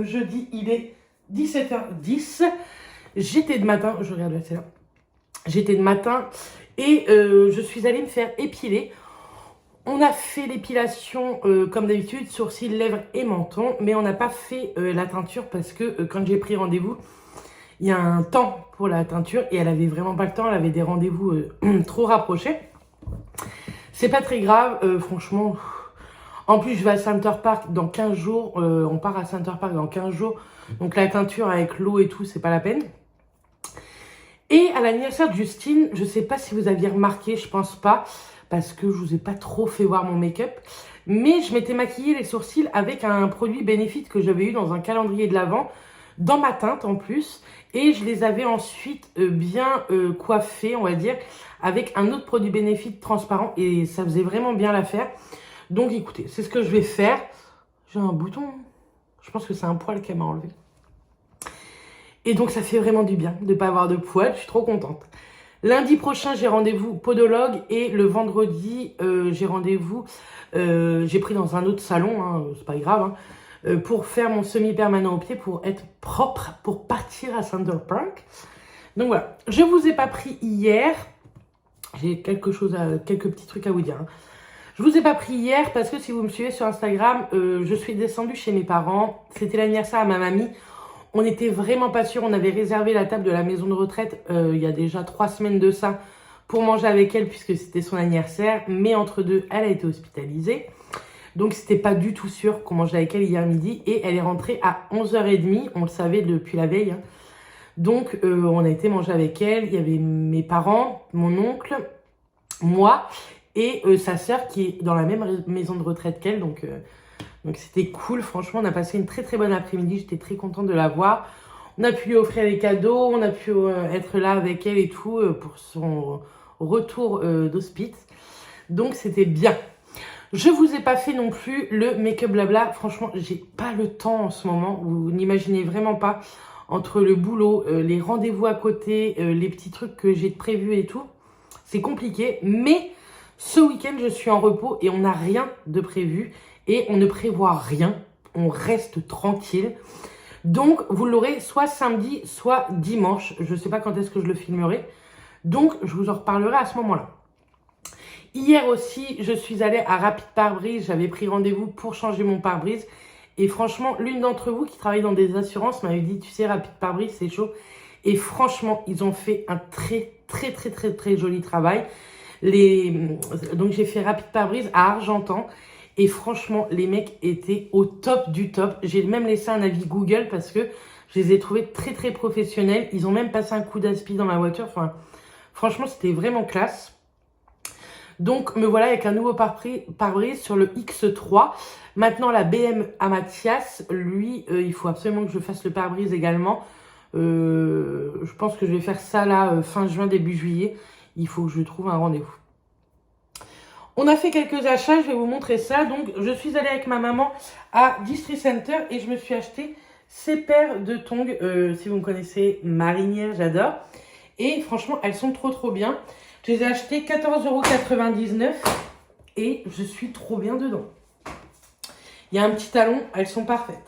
jeudi, il est 17h10. J'étais de matin, je regarde là, c'est là. J'étais de matin et je suis allée me faire épiler. On a fait l'épilation comme d'habitude, sourcils, lèvres et menton, mais on n'a pas fait la teinture parce que quand j'ai pris rendez-vous, il y a un temps pour la teinture et elle avait vraiment pas le temps, elle avait des rendez-vous trop rapprochés. C'est pas très grave, franchement. En plus, je vais à Center Park dans 15 jours, on part à Center Park dans 15 jours, donc la teinture avec l'eau et tout, c'est pas la peine. Et à l'anniversaire de Justine, je sais pas si vous aviez remarqué, je pense pas, parce que je vous ai pas trop fait voir mon make-up, mais je m'étais maquillée les sourcils avec un produit Benefit que j'avais eu dans un calendrier de l'Avent, dans ma teinte en plus, et je les avais ensuite bien coiffés, on va dire, avec un autre produit Benefit transparent, et ça faisait vraiment bien l'affaire. Donc écoutez, c'est ce que je vais faire. J'ai un bouton, je pense que c'est un poil qu'elle m'a enlevé. Et donc, ça fait vraiment du bien de ne pas avoir de poils. Je suis trop contente. Lundi prochain, j'ai rendez-vous podologue. Et le vendredi, j'ai rendez-vous. J'ai pris dans un autre salon, hein, c'est pas grave, hein, pour faire mon semi-permanent au pied, pour être propre, pour partir à Center Park. Donc voilà. Je ne vous ai pas pris hier. J'ai quelques petits trucs à vous dire. Hein. Je ne vous ai pas pris hier parce que si vous me suivez sur Instagram, je suis descendue chez mes parents. C'était l'anniversaire à ma mamie. On n'était vraiment pas sûrs, on avait réservé la table de la maison de retraite il y a déjà 3 semaines de ça pour manger avec elle puisque c'était son anniversaire. Mais entre deux, elle a été hospitalisée. Donc c'était pas du tout sûr qu'on mangeait avec elle hier midi. Et elle est rentrée à 11h30, on le savait depuis la veille. Hein. Donc on a été manger avec elle, il y avait mes parents, mon oncle, moi et sa sœur qui est dans la même maison de retraite qu'elle. Donc c'était cool, franchement, on a passé une très très bonne après-midi, j'étais très contente de la voir. On a pu lui offrir des cadeaux, on a pu être là avec elle et tout pour son retour d'hospice. Donc c'était bien. Je vous ai pas fait non plus le make-up blabla, franchement, j'ai pas le temps en ce moment, vous n'imaginez vraiment pas, entre le boulot, les rendez-vous à côté, les petits trucs que j'ai prévus et tout, c'est compliqué, mais ce week-end je suis en repos et on n'a rien de prévu. Et on ne prévoit rien, on reste tranquille. Donc, vous l'aurez soit samedi, soit dimanche. Je ne sais pas quand est-ce que je le filmerai. Donc, je vous en reparlerai à ce moment-là. Hier aussi, je suis allée à Rapid Pare-Brise. J'avais pris rendez-vous pour changer mon pare-brise. Et franchement, l'une d'entre vous qui travaille dans des assurances m'avait dit, tu sais, Rapid Pare-Brise, c'est chaud. Et franchement, ils ont fait un très joli travail. Donc, j'ai fait Rapid Pare-Brise à Argentan. Et franchement, les mecs étaient au top du top. J'ai même laissé un avis Google parce que je les ai trouvés très professionnels. Ils ont même passé un coup d'aspi dans ma voiture. Enfin, franchement, c'était vraiment classe. Donc, me voilà avec un nouveau pare-brise sur le X3. Maintenant, la BM à Mathias, lui, il faut absolument que je fasse le pare-brise également. Je pense que je vais faire ça là, fin juin, début juillet. Il faut que je trouve un rendez-vous. On a fait quelques achats, je vais vous montrer ça. Donc, je suis allée avec ma maman à District Center et je me suis acheté ces paires de tongs. Si vous me connaissez, marinière, j'adore. Et franchement, elles sont trop bien. Je les ai achetées 14,99 € et je suis trop bien dedans. Il y a un petit talon, elles sont parfaites.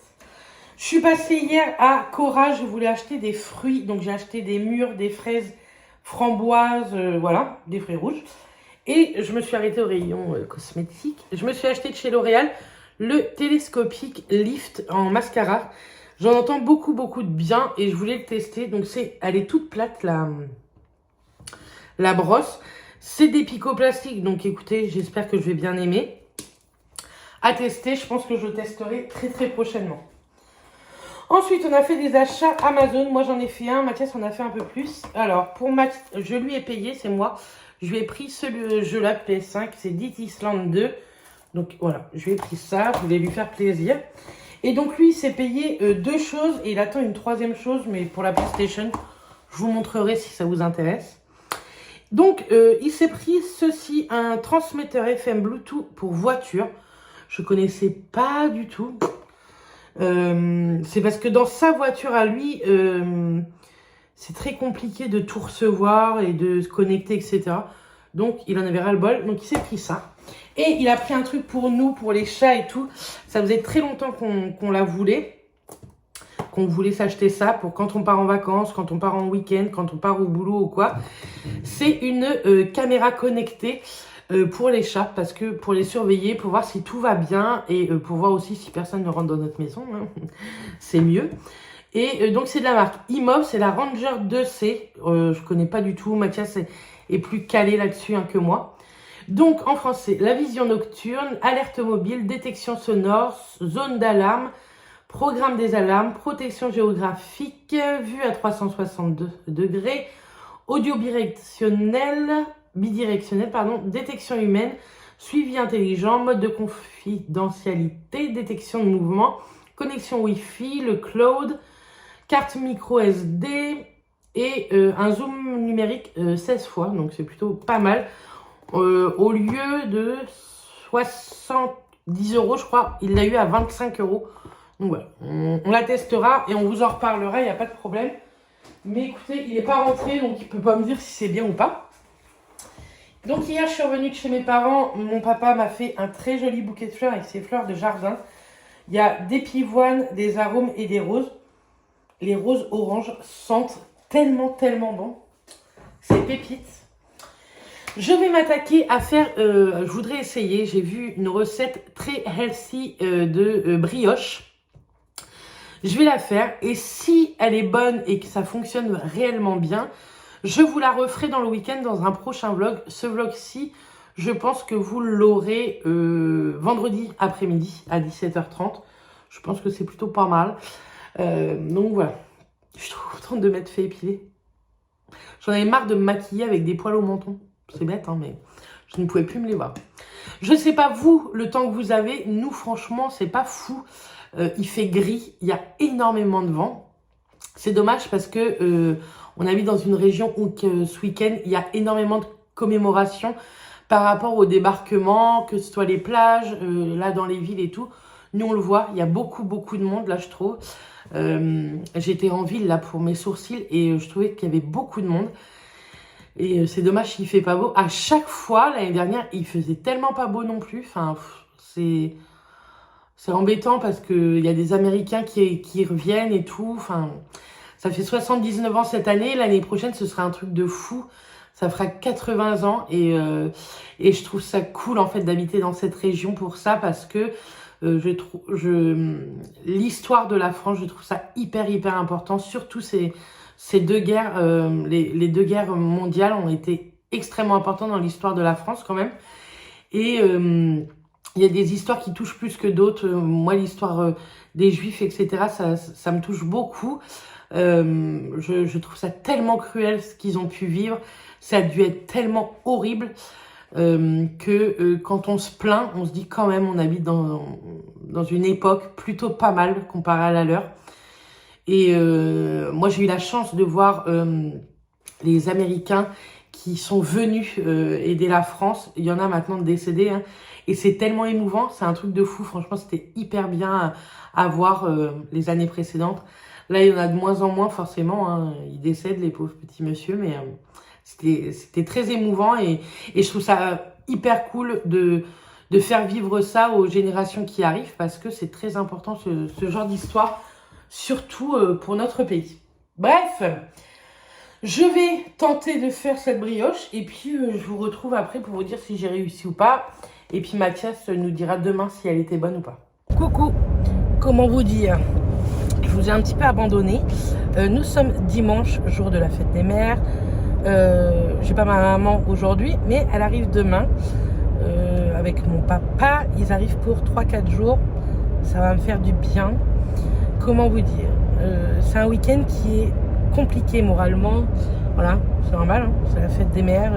Je suis passée hier à Cora, je voulais acheter des fruits. Donc, j'ai acheté des mûres, des fraises, framboises, voilà, des fruits rouges. Et je me suis arrêtée au rayon cosmétique. Je me suis acheté de chez L'Oréal le télescopique Lift en mascara. J'en entends beaucoup de bien et je voulais le tester. Donc elle est toute plate la brosse. C'est des picots plastiques. Donc écoutez, j'espère que je vais bien aimer. À tester, je pense que je testerai très prochainement. Ensuite, on a fait des achats Amazon. Moi, j'en ai fait un. Mathias en a fait un peu plus. Alors, pour Mathias, je lui ai payé, c'est moi. Je lui ai pris ce jeu-là de PS5, c'est Dit Island 2. Donc voilà, je lui ai pris ça, je voulais lui faire plaisir. Et donc lui, il s'est payé 2 choses et il attend une 3e chose, mais pour la PlayStation, je vous montrerai si ça vous intéresse. Donc, il s'est pris ceci, un transmetteur FM Bluetooth pour voiture. Je connaissais pas du tout. C'est parce que dans sa voiture à lui... c'est très compliqué de tout recevoir et de se connecter, etc. Donc, il en avait ras-le-bol. Donc, il s'est pris ça. Et il a pris un truc pour nous, pour les chats et tout. Ça faisait très longtemps qu'on la voulait. qu'on voulait s'acheter ça pour quand on part en vacances, quand on part en week-end, quand on part au boulot ou quoi. C'est une caméra connectée pour les chats, parce que pour les surveiller, pour voir si tout va bien et pour voir aussi si personne ne rentre dans notre maison, hein. C'est mieux. Et donc c'est de la marque Imov, c'est la Ranger 2C. Je connais pas du tout, Mathias est plus calé là-dessus hein, que moi. Donc en français, la vision nocturne, alerte mobile, détection sonore, zone d'alarme, programme des alarmes, protection géographique, vue à 360 degrés, audio bidirectionnel, détection humaine, suivi intelligent, mode de confidentialité, détection de mouvement, connexion Wi-Fi, le cloud, carte micro SD et un zoom numérique 16 fois, donc c'est plutôt pas mal. Au lieu de 70 €, je crois, il l'a eu à 25 €. Donc voilà, on la testera et on vous en reparlera, il n'y a pas de problème. Mais écoutez, il n'est pas rentré, donc il ne peut pas me dire si c'est bien ou pas. Donc hier, je suis revenue de chez mes parents. Mon papa m'a fait un très joli bouquet de fleurs avec ses fleurs de jardin. Il y a des pivoines, des arômes et des roses. Les roses oranges sentent tellement bon. C'est pépite. Je vais m'attaquer à faire, je voudrais essayer, j'ai vu une recette très healthy de brioche. Je vais la faire et si elle est bonne et que ça fonctionne réellement bien, je vous la referai dans le week-end dans un prochain vlog. Ce vlog-ci, je pense que vous l'aurez vendredi après-midi à 17h30. Je pense que c'est plutôt pas mal. Donc voilà, je suis trop contente de m'être fait épiler. J'en avais marre de me maquiller avec des poils au menton. C'est bête, hein, mais je ne pouvais plus me les voir. Je ne sais pas vous, le temps que vous avez. Nous, franchement, c'est pas fou. Il fait gris, il y a énormément de vent. C'est dommage parce que on habite dans une région où ce week-end, il y a énormément de commémorations par rapport au débarquement, que ce soit les plages, là dans les villes et tout. Nous, on le voit, il y a beaucoup de monde, là, je trouve. J'étais en ville, là, pour mes sourcils et je trouvais qu'il y avait beaucoup de monde. Et c'est dommage qu'il ne fait pas beau. À chaque fois, l'année dernière, il faisait tellement pas beau non plus. Enfin, c'est embêtant parce qu'il y a des Américains qui reviennent et tout. Enfin, ça fait 79 ans cette année. L'année prochaine, ce sera un truc de fou. Ça fera 80 ans. Et je trouve ça cool, en fait, d'habiter dans cette région pour ça. Parce que l'histoire de la France, je trouve ça hyper important. Surtout ces deux guerres, les deux guerres mondiales ont été extrêmement importantes dans l'histoire de la France quand même. Et il y a des histoires qui touchent plus que d'autres. Moi, l'histoire des Juifs, etc., ça me touche beaucoup. Je trouve ça tellement cruel ce qu'ils ont pu vivre. Ça a dû être tellement horrible que quand on se plaint, on se dit quand même on habite dans une époque plutôt pas mal comparée à la leur. Et moi, j'ai eu la chance de voir les Américains qui sont venus aider la France. Il y en a maintenant décédés. Hein, et c'est tellement émouvant. C'est un truc de fou. Franchement, c'était hyper bien à voir les années précédentes. Là, il y en a de moins en moins, forcément. Hein, ils décèdent, les pauvres petits messieurs. Mais c'était très émouvant. Et je trouve ça hyper cool de faire vivre ça aux générations qui arrivent. Parce que c'est très important, ce genre d'histoire. Surtout pour notre pays. Bref, je vais tenter de faire cette brioche et puis je vous retrouve après pour vous dire si j'ai réussi ou pas. Et puis Mathias nous dira demain si elle était bonne ou pas. Coucou, comment vous dire? Je vous ai un petit peu abandonné. Nous sommes dimanche, jour de la fête des mères. J'ai pas ma maman aujourd'hui, mais elle arrive demain avec mon papa. Ils arrivent pour 3-4 jours. Ça va me faire du bien. Comment vous dire, c'est un week-end qui est compliqué moralement. Voilà, c'est normal, hein, c'est la fête des mères.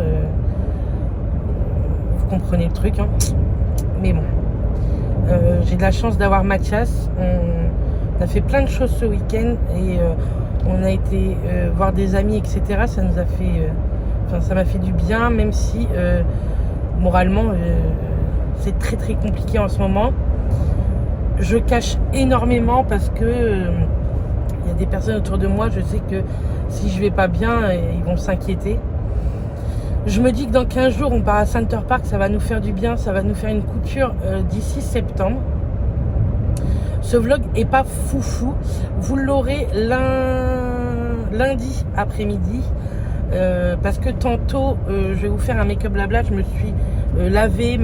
Vous comprenez le truc. Hein. Mais bon, j'ai de la chance d'avoir Mathias. On a fait plein de choses ce week-end et on a été voir des amis, etc. Ça nous a fait, ça m'a fait du bien, même si moralement, c'est très compliqué en ce moment. Je cache énormément parce que y a des personnes autour de moi, je sais que si je vais pas bien, ils vont s'inquiéter. Je me dis que dans 15 jours, on part à Center Park, ça va nous faire du bien, ça va nous faire une couture d'ici septembre. Ce vlog est pas foufou. Vous l'aurez lundi après-midi. Parce que tantôt, je vais vous faire un make-up blabla. Je me suis lavée,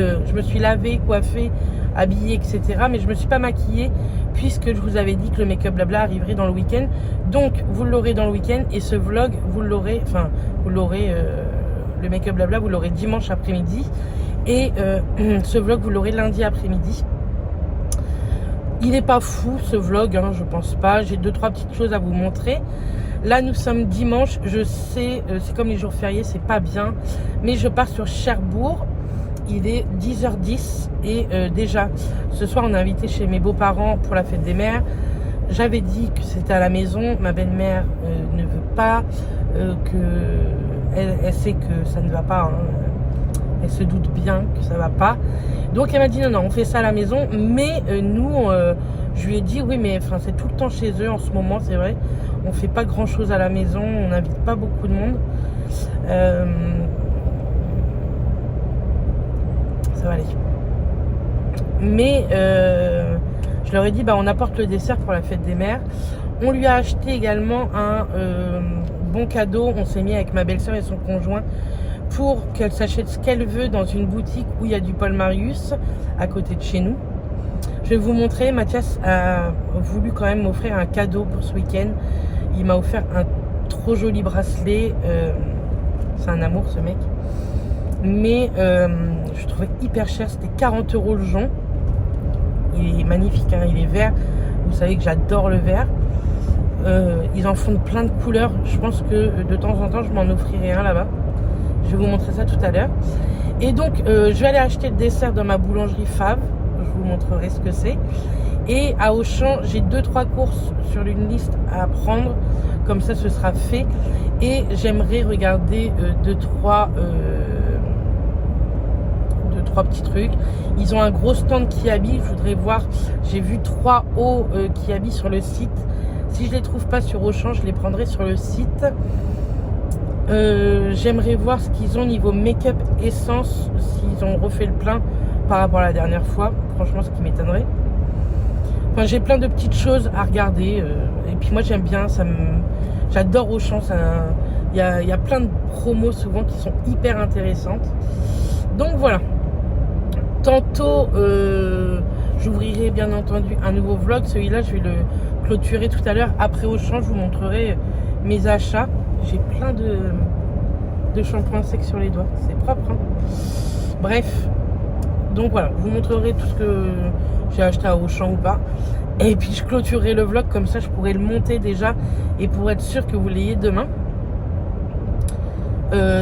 je me suis lavée, coiffée, habillée, etc. Mais je me suis pas maquillée puisque je vous avais dit que le make-up blabla arriverait dans le week-end. Donc, vous l'aurez dans le week-end et ce vlog, vous l'aurez, le make-up blabla, vous l'aurez dimanche après-midi. Et ce vlog, vous l'aurez lundi après-midi. Il n'est pas fou ce vlog, hein, je pense pas. J'ai 2-3 petites choses à vous montrer. Là, nous sommes dimanche. Je sais, c'est comme les jours fériés, c'est pas bien. Mais je pars sur Cherbourg. Il est 10h10. Et déjà, ce soir, on est invité chez mes beaux-parents pour la fête des mères. J'avais dit que c'était à la maison. Ma belle-mère ne veut pas. Elle sait que ça ne va pas. Hein. Elle se doute bien que ça va pas. Donc elle m'a dit non, on fait ça à la maison. Mais nous, je lui ai dit oui, mais c'est tout le temps chez eux en ce moment, c'est vrai. On fait pas grand chose à la maison, on n'invite pas beaucoup de monde. Ça va aller. Mais je leur ai dit on apporte le dessert pour la fête des mères. On lui a acheté également un bon cadeau. On s'est mis avec ma belle-sœur et son conjoint pour qu'elle s'achète ce qu'elle veut dans une boutique où il y a du Paul Marius à côté de chez nous. Je vais vous montrer. Mathias a voulu quand même m'offrir un cadeau pour ce week-end. Il m'a offert un trop joli bracelet. C'est un amour ce mec. Mais je trouvais hyper cher. C'était 40 € le jonc. Il est magnifique, hein, il est vert. Vous savez que j'adore le vert. Ils en font de plein de couleurs. Je pense que de temps en temps, je m'en offrirai un là-bas. Je vais vous montrer ça tout à l'heure. Et donc, je vais aller acheter le dessert dans ma boulangerie Fave. Je vous montrerai ce que c'est. Et à Auchan, j'ai 2-3 courses sur une liste à prendre. Comme ça, ce sera fait. Et j'aimerais regarder 2-3 petits trucs. Ils ont un gros stand Kiabi. Je voudrais voir. J'ai vu 3 hauts Kiabi sur le site. Si je les trouve pas sur Auchan, je les prendrai sur le site. J'aimerais voir ce qu'ils ont niveau make-up essence, s'ils ont refait le plein par rapport à la dernière fois. Franchement, ce qui m'étonnerait. Enfin, j'ai plein de petites choses à regarder. Et puis moi, j'aime bien. J'adore Auchan. Il y a plein de promos souvent qui sont hyper intéressantes. Donc voilà. Tantôt, j'ouvrirai bien entendu un nouveau vlog. Celui-là, je vais le clôturer tout à l'heure. Après Auchan, je vous montrerai mes achats. J'ai plein de shampoing sec sur les doigts. C'est propre, hein. Bref. Donc voilà, je vous montrerai tout ce que j'ai acheté à Auchan ou pas. Et puis je clôturerai le vlog. Comme ça, je pourrai le monter déjà. Et pour être sûr que vous l'ayez demain.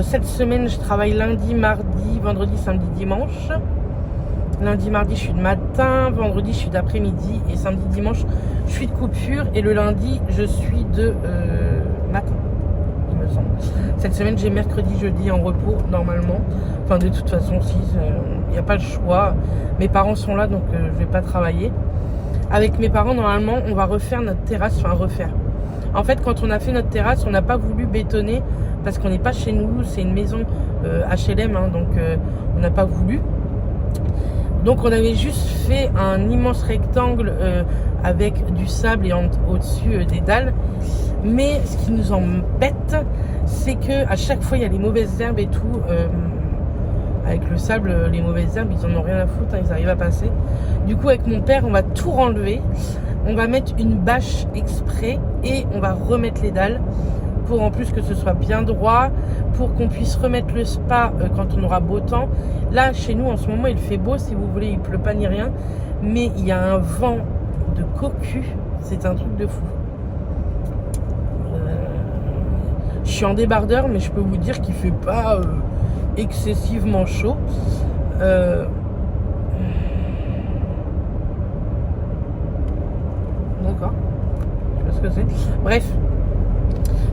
Cette semaine, je travaille lundi, mardi, vendredi, samedi, dimanche. Lundi, mardi, je suis de matin. Vendredi, je suis d'après-midi. Et samedi, dimanche, je suis de coupure. Et le lundi, je suis de matin. Cette semaine, j'ai mercredi, jeudi en repos, normalement. Enfin, de toute façon, si, il n'y a pas le choix. Mes parents sont là, donc je ne vais pas travailler. Avec mes parents, normalement, on va refaire notre terrasse. Enfin, refaire. En fait, quand on a fait notre terrasse, on n'a pas voulu bétonner parce qu'on n'est pas chez nous. C'est une maison HLM, hein, donc on n'a pas voulu. Donc, on avait juste fait un immense rectangle avec du sable et au-dessus des dalles. Mais ce qui nous embête, c'est que à chaque fois il y a les mauvaises herbes et tout. Avec le sable, les mauvaises herbes, ils en ont rien à foutre, hein, ils arrivent à passer. Du coup, avec mon père, on va tout renlever. On va mettre une bâche exprès et on va remettre les dalles pour en plus que ce soit bien droit, pour qu'on puisse remettre le spa quand on aura beau temps. Là, chez nous, en ce moment, il fait beau, si vous voulez, il pleut pas ni rien, mais il y a un vent de cocu, c'est un truc de fou. Je suis en débardeur, mais je peux vous dire qu'il fait pas excessivement chaud. D'accord. Je sais pas ce que c'est. Bref.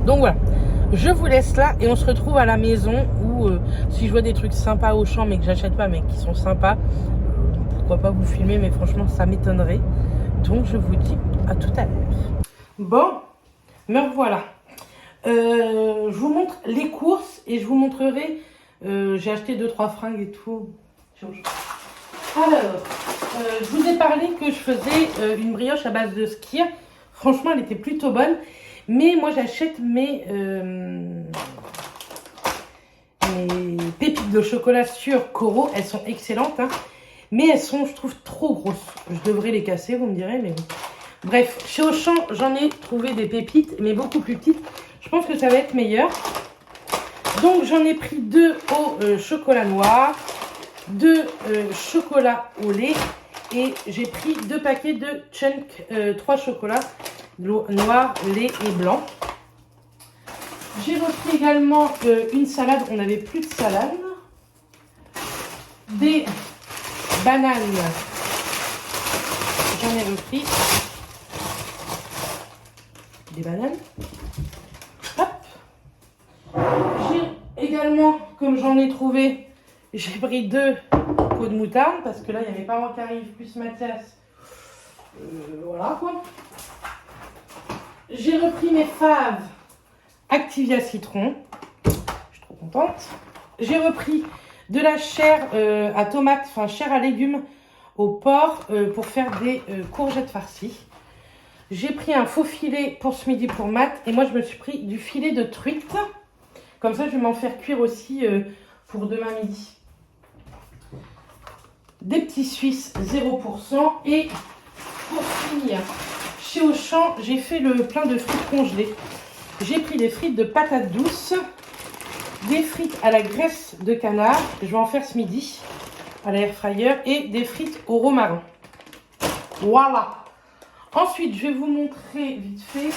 Donc voilà. Je vous laisse là et on se retrouve à la maison où si je vois des trucs sympas au champ mais que j'achète pas mais qui sont sympas, pourquoi pas vous filmer, mais franchement ça m'étonnerait. Donc je vous dis à tout à l'heure. Bon, me revoilà. Je vous montre les courses et je vous montrerai. J'ai acheté 2-3 fringues et tout. Alors, Je vous ai parlé que je faisais une brioche à base de skyr. Franchement, elle était plutôt bonne. Mais moi, j'achète mes pépites de chocolat sur Coro. Elles sont excellentes, hein. Mais elles sont, je trouve, trop grosses. Je devrais les casser, vous me direz. Mais bref, chez Auchan, j'en ai trouvé des pépites, mais beaucoup plus petites. Je pense que ça va être meilleur. Donc, j'en ai pris 2 au chocolat noir, 2 chocolat au lait. Et j'ai pris 2 paquets de Chunk, 3 chocolats noir, lait et blanc. J'ai repris également une salade. On n'avait plus de salade. Des bananes. J'en ai repris. Des bananes. Hop. J'ai également, comme j'en ai trouvé, j'ai pris 2 pots de moutarde. Parce que là, il y a mes parents qui arrivent, plus Mathias. Voilà quoi. J'ai repris mes faves Activia citron. Je suis trop contente. J'ai repris de la chair à tomate, enfin chair à légumes au porc pour faire des courgettes farcies. J'ai pris un faux filet pour ce midi pour Matt. Et moi, je me suis pris du filet de truite. Comme ça, je vais m'en faire cuire aussi pour demain midi. Des petits Suisses 0%. Et pour finir, chez Auchan, j'ai fait le plein de frites congelées. J'ai pris des frites de patates douces, des frites à la graisse de canard, je vais en faire ce midi à l'air fryer, et des frites au romarin. Voilà. Ensuite, je vais vous montrer vite fait,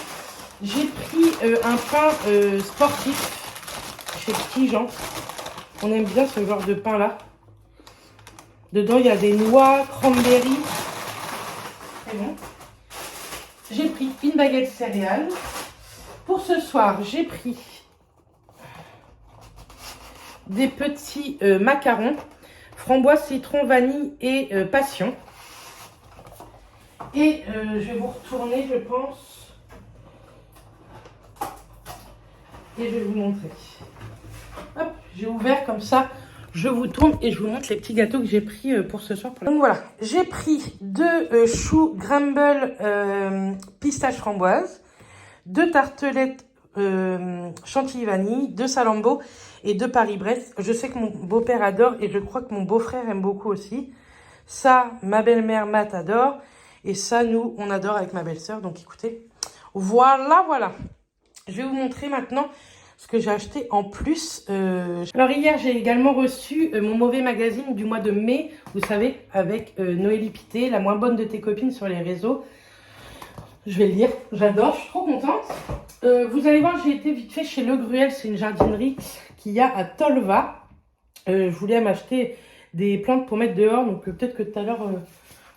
j'ai pris un pain sportif chez Petit Jean. On aime bien ce genre de pain là. Dedans, il y a des noix, cranberry. C'est bon. J'ai pris une baguette céréales. Pour ce soir, j'ai pris des petits macarons, framboise, citron, vanille et passion. Et je vais vous retourner, je pense, et je vais vous montrer. Hop, j'ai ouvert comme ça, je vous tourne et je vous montre les petits gâteaux que j'ai pris pour ce soir. Donc voilà, j'ai pris 2 choux Grumble pistache framboise, 2 tartelettes chantilly vanille, 2 salambo et 2 Paris-Brest. Je sais que mon beau-père adore et je crois que mon beau-frère aime beaucoup aussi. Ça, ma belle-mère Matt adore. Et ça, nous, on adore avec ma belle-sœur. Donc écoutez, voilà, voilà. Je vais vous montrer maintenant ce que j'ai acheté en plus. Alors hier, j'ai également reçu mon mauvais magazine du mois de mai. Vous savez, avec Noélie Pité, la moins bonne de tes copines sur les réseaux. Je vais le lire, j'adore, je suis trop contente. Vous allez voir, j'ai été vite fait chez Le Gruel, c'est une jardinerie qu'il y a à Tolva. Je voulais m'acheter des plantes pour mettre dehors, donc peut-être que tout à l'heure, je vais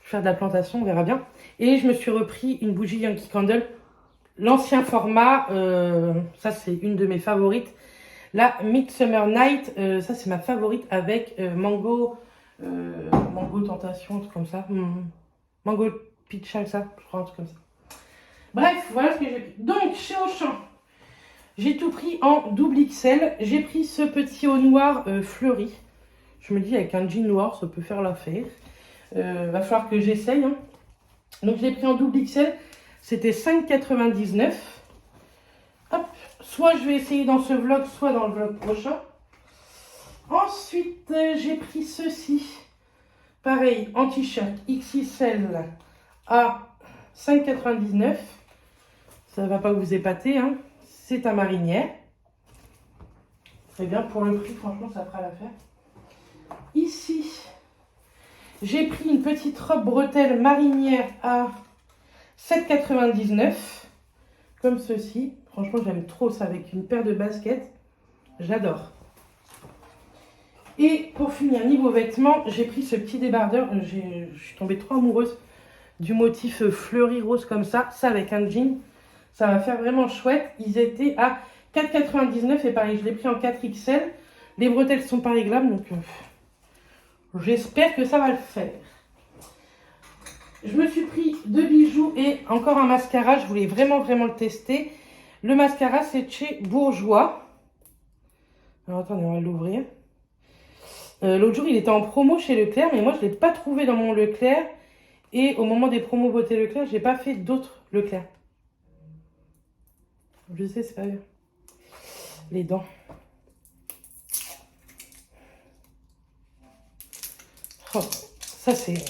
faire de la plantation, on verra bien. Et je me suis repris une bougie Yankee Candle, l'ancien format, ça c'est une de mes favorites. La Midsummer Night, ça c'est ma favorite avec mango tentation, un truc comme ça. Mango peach, ça, je crois, un truc comme ça. Bref, voilà ce que j'ai pris. Donc, chez Auchan, j'ai tout pris en double XL. J'ai pris ce petit haut noir fleuri. Je me dis, avec un jean noir, ça peut faire l'affaire. Va falloir que j'essaye. Hein. Donc, je l'ai pris en double XL. C'était 5,99 €. Hop. Soit je vais essayer dans ce vlog, soit dans le vlog prochain. Ensuite, j'ai pris ceci. Pareil, en t-shirt XXL à 5,99 €. Ça ne va pas vous épater, hein. C'est à marinière. Très bien, pour le prix, franchement, ça fera l'affaire. Ici, j'ai pris une petite robe bretelle marinière à 7,99 €. Comme ceci. Franchement, j'aime trop ça avec une paire de baskets. J'adore. Et pour finir, niveau vêtements, j'ai pris ce petit débardeur. Je suis tombée trop amoureuse du motif fleuri rose comme ça. Ça avec un jean. Ça va faire vraiment chouette. Ils étaient à 4,99 € et pareil, je l'ai pris en 4XL. Les bretelles sont pas réglables, donc j'espère que ça va le faire. Je me suis pris 2 bijoux et encore un mascara. Je voulais vraiment le tester. Le mascara, c'est chez Bourjois. Alors attendez, on va l'ouvrir. L'autre jour, il était en promo chez Leclerc, mais moi, je ne l'ai pas trouvé dans mon Leclerc. Et au moment des promos beauté Leclerc, j'ai pas fait d'autres Leclerc. Je sais, c'est pas bien. Les dents. Oh, ça, c'est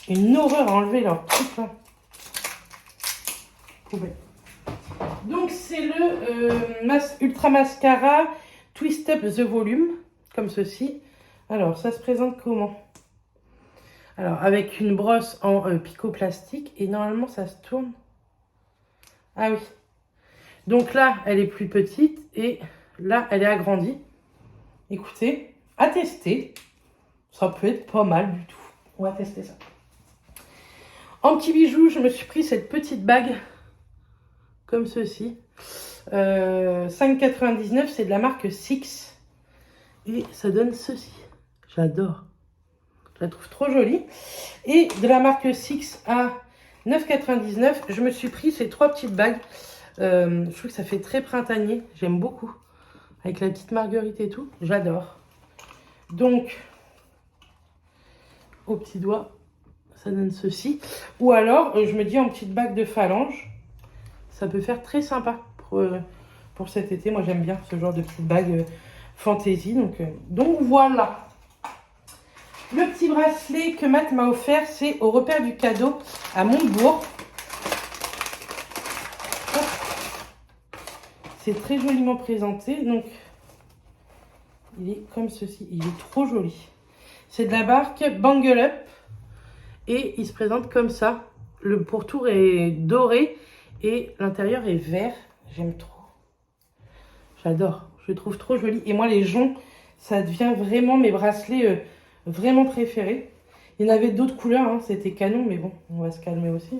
une horreur à enlever leur truc là. Poubelle. Donc, c'est le Ultra Mascara Twist Up the Volume, comme ceci. Alors, ça se présente comment? Alors, avec une brosse en picot plastique. Et normalement, ça se tourne. Ah oui. Donc là, elle est plus petite. Et là, elle est agrandie. Écoutez, à tester. Ça peut être pas mal du tout. On va tester ça. En petit bijou, je me suis pris cette petite bague. Comme ceci. 5,99. C'est de la marque Six. Et ça donne ceci. J'adore. Je la trouve trop jolie. Et de la marque Six à 9,99. Je me suis pris ces 3 petites bagues. Je trouve que ça fait très printanier. J'aime beaucoup. Avec la petite marguerite et tout. J'adore. Donc, au petit doigt, ça donne ceci. Ou alors, je me dis en petite bague de phalange. Ça peut faire très sympa pour cet été. Moi, j'aime bien ce genre de petite bague fantaisie. Donc voilà. Le petit bracelet que Matt m'a offert, c'est au repère du cadeau à Montebourg. C'est très joliment présenté. Donc, il est comme ceci. Il est trop joli. C'est de la marque Bangle Up. Et il se présente comme ça. Le pourtour est doré et l'intérieur est vert. J'aime trop. J'adore. Je le trouve trop joli. Et moi, les joncs, ça devient vraiment mes bracelets vraiment préférés. Il y en avait d'autres couleurs. Hein. C'était canon. Mais bon, on va se calmer aussi.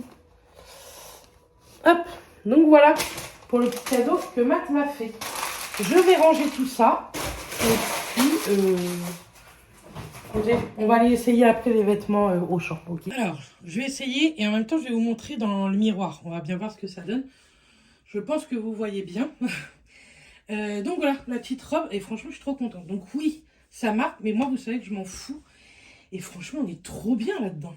Hop. Donc voilà pour le petit cadeau que Matt m'a fait. Je vais ranger tout ça. Et puis, on va aller essayer après les vêtements au champ. Okay. Alors, je vais essayer et en même temps, je vais vous montrer dans le miroir. On va bien voir ce que ça donne. Je pense que vous voyez bien. Donc voilà, la petite robe. Et franchement, je suis trop contente. Donc oui, ça marque. Mais moi, vous savez que je m'en fous. Et franchement, on est trop bien là-dedans.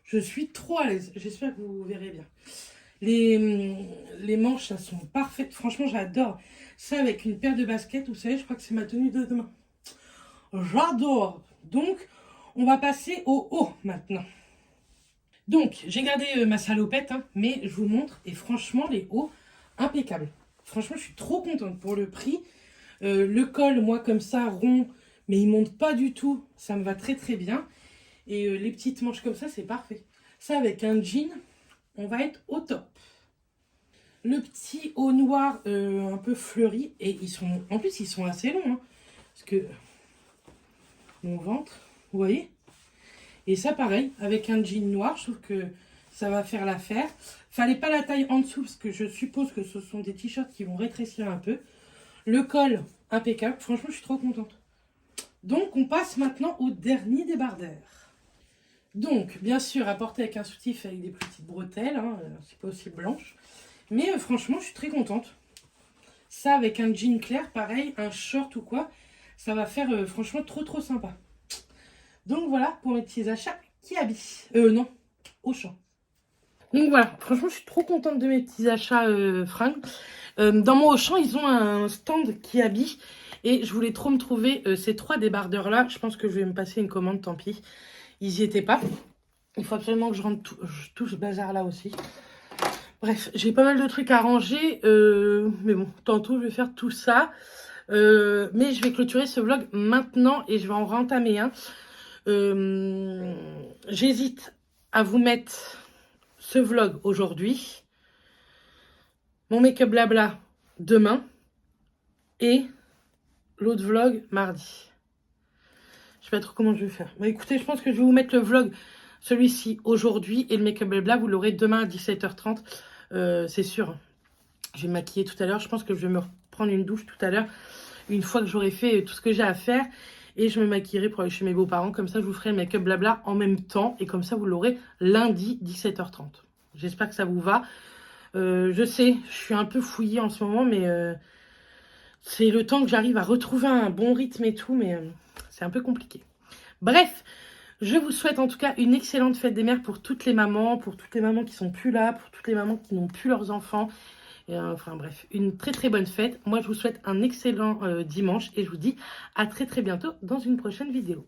Je suis trop à l'aise. J'espère que vous verrez bien. Les manches, ça sont parfaites. Franchement, j'adore. Ça avec une paire de baskets. Vous savez, je crois que c'est ma tenue de demain. J'adore. Donc, on va passer au haut maintenant. Donc, j'ai gardé ma salopette, hein, mais je vous montre. Et franchement, les hauts, impeccables. Franchement, je suis trop contente pour le prix. Le col, moi, comme ça, rond, mais il ne monte pas du tout. Ça me va très, très bien. Et les petites manches comme ça, c'est parfait. Ça, avec un jean, on va être au top. Le petit haut noir, un peu fleuri. Et en plus, ils sont assez longs. Hein, parce que mon ventre, vous voyez? Et ça, pareil, avec un jean noir, je trouve que ça va faire l'affaire. Fallait pas la taille en dessous, parce que je suppose que ce sont des t-shirts qui vont rétrécir un peu. Le col, impeccable. Franchement, je suis trop contente. Donc, on passe maintenant au dernier débardeur. Donc, bien sûr, à porter avec un soutif avec des petites bretelles, hein, c'est pas aussi blanche. Mais franchement, je suis très contente. Ça, avec un jean clair, pareil, un short ou quoi, ça va faire franchement trop, trop sympa. Donc voilà pour mes petits achats qui habillent. Non, Auchan. Donc voilà, franchement, je suis trop contente de mes petits achats fringues. Dans mon Auchan, ils ont un stand qui habille. Et je voulais trop me trouver ces 3 débardeurs-là. Je pense que je vais me passer une commande, tant pis. Ils n'y étaient pas. Il faut absolument que je touche ce bazar-là aussi. Bref, j'ai pas mal de trucs à ranger. Mais bon, tantôt, je vais faire tout ça. Mais je vais clôturer ce vlog maintenant et je vais en rentamer un. J'hésite à vous mettre ce vlog aujourd'hui, mon make-up blabla demain et l'autre vlog mardi. Je sais pas trop comment je vais faire. Bah écoutez, je pense que je vais vous mettre le vlog, celui-ci aujourd'hui, et le make-up blabla, vous l'aurez demain à 17h30. C'est sûr. Je vais me maquiller tout à l'heure. Je pense que je vais me prendre une douche tout à l'heure, une fois que j'aurai fait tout ce que j'ai à faire. Et je me maquillerai pour aller chez mes beaux-parents. Comme ça, je vous ferai le make-up blabla en même temps. Et comme ça, vous l'aurez lundi 17h30. J'espère que ça vous va. Je sais, je suis un peu fouillée en ce moment. Mais c'est le temps que j'arrive à retrouver un bon rythme et tout. Mais c'est un peu compliqué. Bref, je vous souhaite en tout cas une excellente fête des mères pour toutes les mamans qui sont plus là, pour toutes les mamans qui n'ont plus leurs enfants. Et, enfin bref, une très très bonne fête. Moi, je vous souhaite un excellent dimanche et je vous dis à très très bientôt dans une prochaine vidéo.